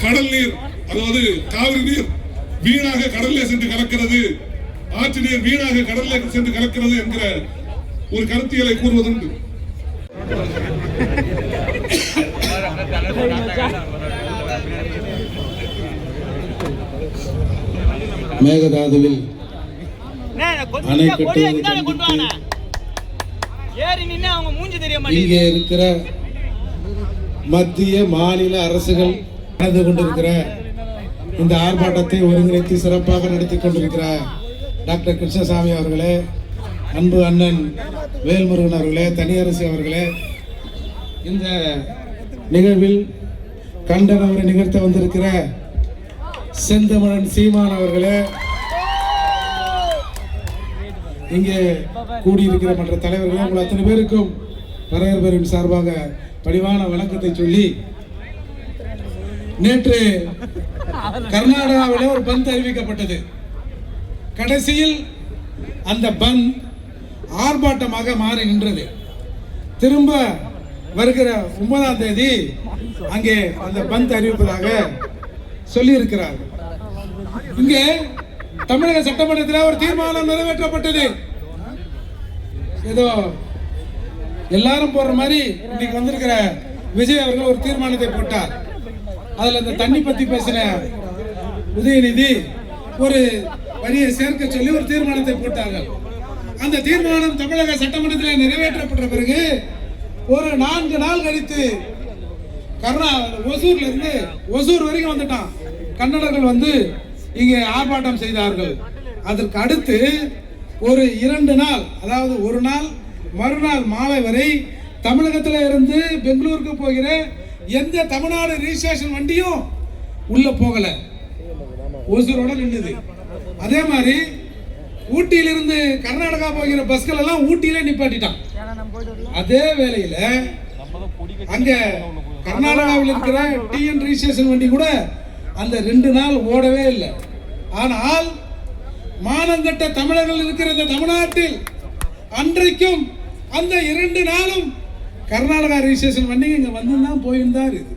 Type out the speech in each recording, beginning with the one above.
கடல் நீர், அதாவது காவிரி நீர் வீணாக கடலில் சென்று கலக்கிறது, ஆற்று நீர் வீணாக கடலில் சென்று கலக்கிறது என்கிற ஒரு கருத்தியலை கூறுவதுண்டு. மேகதாதுவில் அணை கட்டுவது இங்கே இருக்கிற மத்திய மாநில அரசுகள் நடந்து கொண்டிருக்கிற இந்த ஆர்ப்பாட்டத்தை ஒருங்கிணைத்து சிறப்பாக நடத்தி கொண்டிருக்கிற டாக்டர் கிருஷ்ணசாமி அவர்களே, அன்பு அண்ணன் வேல்முருகன் அவர்களே, தனியரசு அவர்களே, இந்த நிகழ்வில் கண்டன உரை நிகழ்த்த வந்திருக்கிற செந்தமிழன் சீமான் அவர்களே, இங்கே கூடியிருக்கிற மற்ற தலைவர்களே, உங்கள் அத்தனை பேருக்கும் வரவேற்பரின் சார்பாக பணிவான வணக்கத்தை சொல்லி, நேற்று கர்நாடகாவில் ஒரு பந்த் அறிவிக்கப்பட்டது. கடைசியில் அந்த பந்த் ஆர்ப்பாட்டமாக மாறி நின்றது. திரும்ப வருகிற 9ஆம் தேதி அங்கே அந்த பந்த் அறிவிப்பதாக சொல்லி இருக்கிறார். இங்கே தமிழக சட்டமன்றத்தில் ஒரு தீர்மானம் நிறைவேற்றப்பட்டது. ஏதோ எல்லாரும் போற மாதிரி இன்னைக்கு வந்திருக்கிற விஜய் அவர்கள் ஒரு தீர்மானத்தை போட்டார். அதுல இந்த தண்ணி பத்தி பேசின உதயநிதி ஒரு வரியை சேர்க்க சொல்லி ஒரு தீர்மானத்தை போட்டார்கள். அந்த தீர்மானம் தமிழக சட்டமன்றத்தில் நிறைவேற்றப்பட்ட பிறகு ஒரு 4 நாள் கழித்து ஒசூர்ல இருந்து ஒசூர் வரைக்கும் வந்துட்டான் கன்னடர்கள் வந்து இங்கே ஆர்ப்பாட்டம் செய்தார்கள். அதற்கு அடுத்து ஒரு 2 நாள், அதாவது ஒரு நாள் மறுநாள் மாலை வரை தமிழகத்தில் இருந்து பெங்களூருக்கு போகிற எந்த தமிழ்நாடு ரிஜிஸ்ட்ரேஷன் வண்டியும் உள்ள போகல, ஒசூரோட நின்றுது. அதே மாதிரி ஊட்டியிலிருந்து கர்நாடகா போகிற பஸ்கள் எல்லாம் ஊட்டியில நிப்பாட்டிட்டான். அதே வேளையில அங்க கர்நாடகாவில் இருக்கிற டிஎன் ரிஜிஸ்ட்ரேஷன் வண்டி கூட அந்த 2 நாள் ஓடவே இல்லை. ஆனால் மானங்கட்ட தமிழர்கள் இருக்கிற இந்த தமிழ்நாட்டில் அன்றைக்கும் அந்த 2 நாளும் கர்நாடகா ரிஜிஸ்ட்ரேஷன் வண்டி இங்க வந்துதான் போயிருந்தா இருக்கு.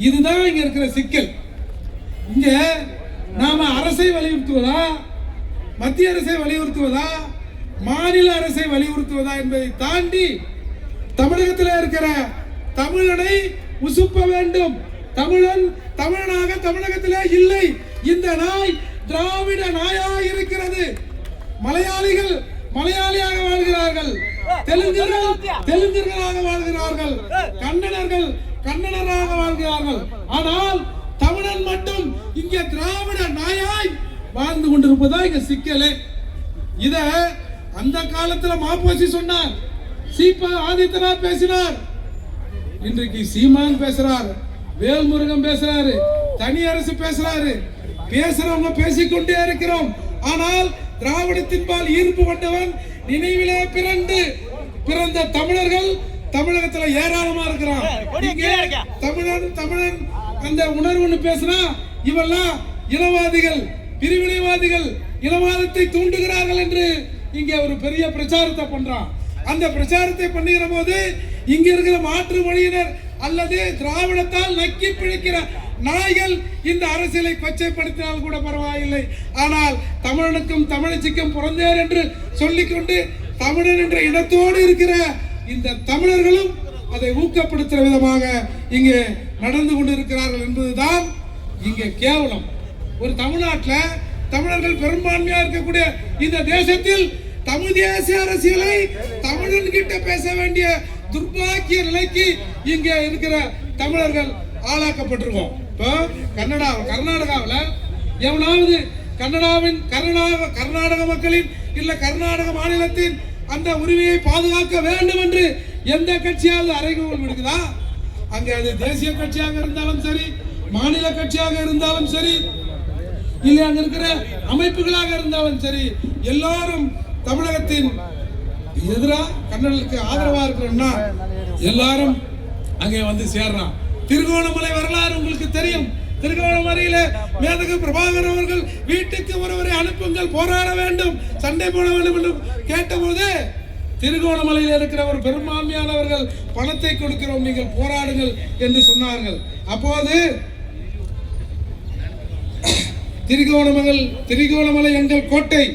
இதுதான் இங்க இருக்கிற சிக்கல். இங்க நாம அரசை வலியுறுத்துவதா, மத்திய அரசை வலியுறுத்துவதா, மாநில அரசை வலியுறுத்துவதா என்பதை தாண்டி தமிழகத்தில் இருக்கிற தமிழனை உசுப்ப வேண்டும். தமிழன் தமிழனாக தமிழகத்திலே இல்லை. இந்த நாய் திராவிட நாயாக இருக்கிறது. மலையாளிகள் மலையாளியாக வாழ்கிறார்கள், தெலுங்கர்கள் தெலுங்கர்களாக வாழ்கிறார்கள், கன்னடர்கள் கன்னடராக வாழ்கிறார்கள். ஆனால் தமிழன் மட்டும் இங்கே திராவிட நாயாய் வாழ்ந்து கொண்டிருப்பதா இங்க சிக்கலே. இத அந்த காலத்துல மாப்போசி சொன்னார், சீபா ஆதித்யநாத் பேசினார், இன்றைக்கு சீமான் பேசுறார், வேல்முருகன் பேசுறாரு, தனியரசு பேசுறாரு. பேசுறவங்க பேசிக்கொண்டே இருக்கிறோம். ஆனால் திராவிடத்தின்பால் ஈர்ப்பு கொண்டவன் நினைவிலே பிறந்த தமிழர்கள் தமிழகத்துல ஏராளமா இருக்கிறான். தமிழன் அந்த உணர்வுன்னு பேசினா இவெல்லாம் இனவாதிகள், பிரிவினைவாதிகள், இனவாதத்தை தூண்டுகிறார்கள் என்று இங்க ஒரு பெரிய பிரச்சாரத்தை பண்றான். அந்த பிரச்சாரத்தை பண்ணுகிற போது இங்க இருக்கிற மாற்று மொழியினர் அல்லது திராவிடத்தால் நக்கி பிழைக்கிற நாய்கள் இந்த அரசியலை கொச்சைப்படுத்தினால் கூட பரவாயில்லை. ஆனால் தமிழனுக்கும் தமிழச்சிக்கும் பிறந்தேர் என்று சொல்லிக்கொண்டு தமிழன் என்ற இனத்தோடு இருக்கிற இந்த தமிழர்களும் அதை ஊக்கப்படுத்துகிற விதமாக இங்கே நடந்து கொண்டிருக்கிறார்கள் என்பதுதான் இங்கே கேவலம். ஒரு தமிழ்நாட்டில் தமிழர்கள் பெரும்பான்மையா இருக்கக்கூடிய இந்த தேசத்தில் தமிழ் தேசிய அரசியலை தமிழன் கிட்ட பேச வேண்டிய துர்பாக்கிய நிலைக்கு இங்கே இருக்கிற தமிழர்கள் ஆளாக்கப்பட்டிருக்கோம். இப்போ கர்நாடகாவில் எவனாவது கர்நாடக மக்களின் இல்ல கர்நாடக மாநிலத்தின் அந்த உரிமையை பாதுகாக்க வேண்டும் என்று எந்த கட்சியாவது அறைகூவல் விடுக்குதா? அங்கே அது தேசிய கட்சியாக இருந்தாலும் சரி, மாநில கட்சியாக இருந்தாலும் சரி, இல்லை அங்க இருக்கிற அமைப்புகளாக இருந்தாலும் சரி, எல்லாரும் தமிழகத்தின் எதிராக கன்னடர்களுக்கு ஆதரவா இருக்கிறோம்னா எல்லாரும் அங்கே வந்து சேர்றான். திருகோணமலை வரலாறு உங்களுக்கு தெரியும். திருகோணமலையில மேதகு பிரபாகர் அவர்கள் வீட்டுக்கு ஒருவரை அனுப்புங்கள், போராட வேண்டும், சண்டை போட வேண்டும் என்று கேட்டபோது திருகோணமலையில் இருக்கிற ஒரு பெரும்பான்மையானவர்கள் பணத்தை கொடுக்கிறோம், நீங்கள் போராடுங்கள் என்று சொன்னார்கள். அப்போது திரிகோணமலை எங்கள் கோட்டை,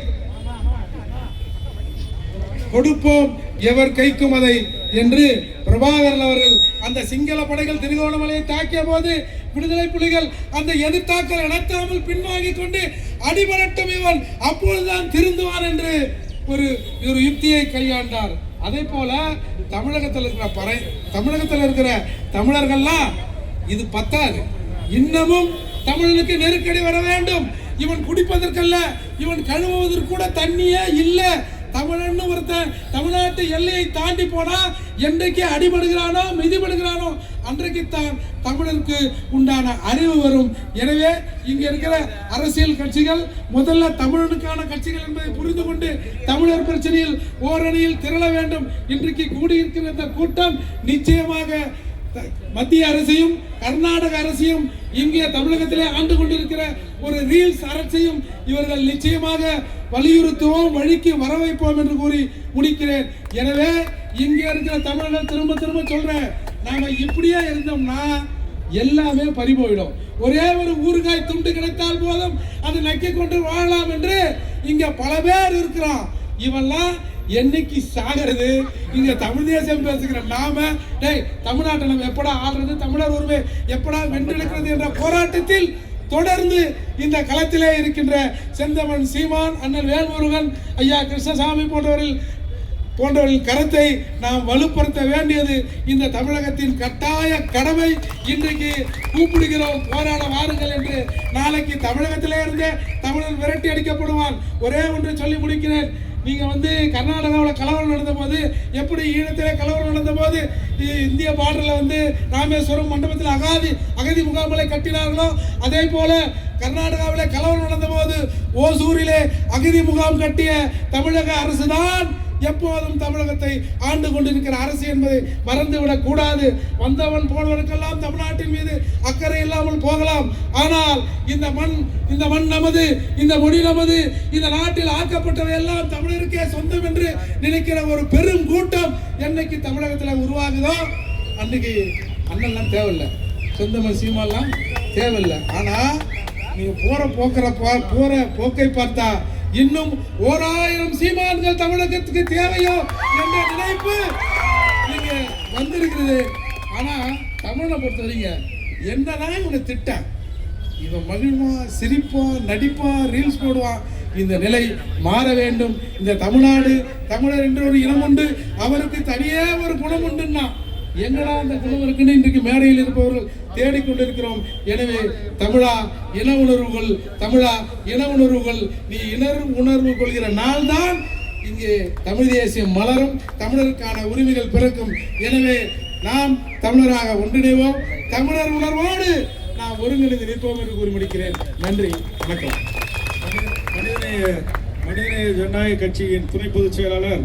கொடுப்போம் எவர் கைக்கும் அதை என்று பிரபாகரன் அவர்கள் அந்த சிங்கள படைகள் திருகோணமலையை தாக்கிய போது விடுதலை புலிகள் அந்த எதிர்த்தாக்கல் நடத்தாமல் பின்வாங்கிக் கொண்டு அடிபரட்டும் இவன் அப்பொழுதுதான் திருந்துவான் என்று ஒரு யுக்தியை கையாண்டார். அதே போல தமிழகத்தில் இருக்கிற தமிழர்கள்லாம் இது பத்தாது, இன்னமும் தமிழனுக்கு நெருக்கடி வர வேண்டும். இவன் குடிப்பதற்கல்ல, இவன் கழுவுவதற்கு கூட தண்ணியே இல்லை. தமிழன்னு ஒருத்தன் தமிழ்நாட்டு எல்லையை தாண்டி போனா என்றைக்கு அடிபடுகிறானோ மிதிபடுகிறானோ அன்றைக்குத்தான் தமிழருக்கு உண்டான அறிவு வரும். எனவே இங்க இருக்கிற அரசியல் கட்சிகள் முதல்ல தமிழனுக்கான கட்சிகள் என்பதை புரிந்து கொண்டு தமிழர் பிரச்சனையில் ஓரணியில் திரள வேண்டும். இன்றைக்கு கூடியிருக்கிற இந்த கூட்டம் நிச்சயமாக மத்திய அரசையும் கர்நாடக அரசையும் இங்கே தமிழகத்திலே ஆண்டு கொண்டிருக்கிற ஒரு ரீல்ஸ் அரசையும் இவர்கள் நிச்சயமாக வலியுறுத்துவோம், வழிக்கு வர வைப்போம் என்று கூறி முடிக்கிறேன். எனவே இங்கே இருக்கிற தமிழர்கள் திரும்ப திரும்ப சொல்றேன், நாம இப்படியே இருந்தோம்னா எல்லாமே பறிபோயிடும். ஒரே ஒரு ஊறுகாய் துண்டு கிடைத்தால் போதும் அதை நக்கி கொண்டு வாழலாம் என்று இங்க பல பேர் இருக்கிறோம். இவெல்லாம் என்னைக்கு சாகிறது? இங்க தமிழ் தேசம் பேசுகிற நாம தமிழ்நாட்டை நம்ம எப்படா ஆள்றது, தமிழர் உரிமை எப்படா வென்றெடுக்கிறது என்ற போராட்டத்தில் தொடர்ந்து இந்த களத்திலே இருக்கின்ற செந்தமன் சீமான், அண்ணன் வேல்முருகன், ஐயா கிருஷ்ணசாமி போன்றவர்களின் கருத்தை நாம் வலுப்படுத்த வேண்டியது இந்த தமிழகத்தின் கட்டாய கடமை. இன்றைக்கு கூப்பிடுகிறோம், போராட வாருங்கள் என்று. நாளைக்கு தமிழகத்திலே இருந்தே தமிழன் விரட்டி அடிக்கப்படுவான். ஒரே ஒன்று சொல்லி முடிக்கிறேன். நீங்க கர்நாடகாவில் கலவரம் நடந்த போது, எப்படி ஈழத்திலே கலவரம் நடந்த போது இந்திய பார்டர்ல ராமேஸ்வரம் மண்டபத்தில் அகதி முகாம்களை கட்டினார்களோ, அதே போல கர்நாடகாவிலே கலவரம் நடந்த போது ஓசூரிலே அகதி முகாம் கட்டிய தமிழக அரசுதான் எப்போதும் தமிழகத்தை ஆண்டு கொண்டிருக்கிற அரசு என்பதை மறந்துவிடக் கூடாது. வந்தவன் போனவனுக்கெல்லாம் தமிழ்நாட்டின் மீது அக்கறை இல்லாமல் போகலாம். ஆனால் இந்த மண் நமது, இந்த மொழி நமது, இந்த நாட்டில் ஆக்கப்பட்டவை எல்லாம் தமிழருக்கே சொந்தம் என்று நினைக்கிற ஒரு பெரும் கூட்டம் என்னைக்கு தமிழகத்தில் உருவாகுதோ அன்னைக்கு அண்ணெல்லாம் தேவையில்லை, சொந்தமன் சீமாலாம் தேவையில்லை. ஆனா நீங்க போற போக்கை பார்த்தா இன்னும் 1000 சீமான்கள் தமிழகத்துக்கு தேவையோ என்ற நினைப்பு நீங்க வந்திருக்கிறது. ஆனா தமிழனை பொறுத்த வரைக்கும் என்னதான் இவனை திட்ட, இவன் மகிழ்வான், சிரிப்பான், நடிப்பான், ரீல்ஸ் போடுவான். இந்த நிலை மாற வேண்டும். இந்த தமிழர் என்று ஒரு இனம் உண்டு, அவருக்கு தனியே ஒரு குணம் உண்டுன்னா எங்கடா அந்த குணம் இருக்குன்னு இன்றைக்கு மேடையில் இருப்பவர்கள் தேடிக்கொண்டிருக்கிறோம். எனவே தமிழா இன உணர்வுகள் நீ உணர்வு கொள்கிற நாள் தான் இங்கே தமிழ் தேசியம் மலரும், தமிழருக்கான உரிமைகள் பிறக்கும். எனவே நாம் தமிழராக ஒன்றிணைவோம், தமிழர் உணர்வோடு நாம் ஒருங்கிணைந்து நிற்போம் என்று கூறி முடிக்கிறேன். நன்றி, வணக்கம். மனிதநேய ஜனநாயக கட்சியின் துணை பொதுச் செயலாளர்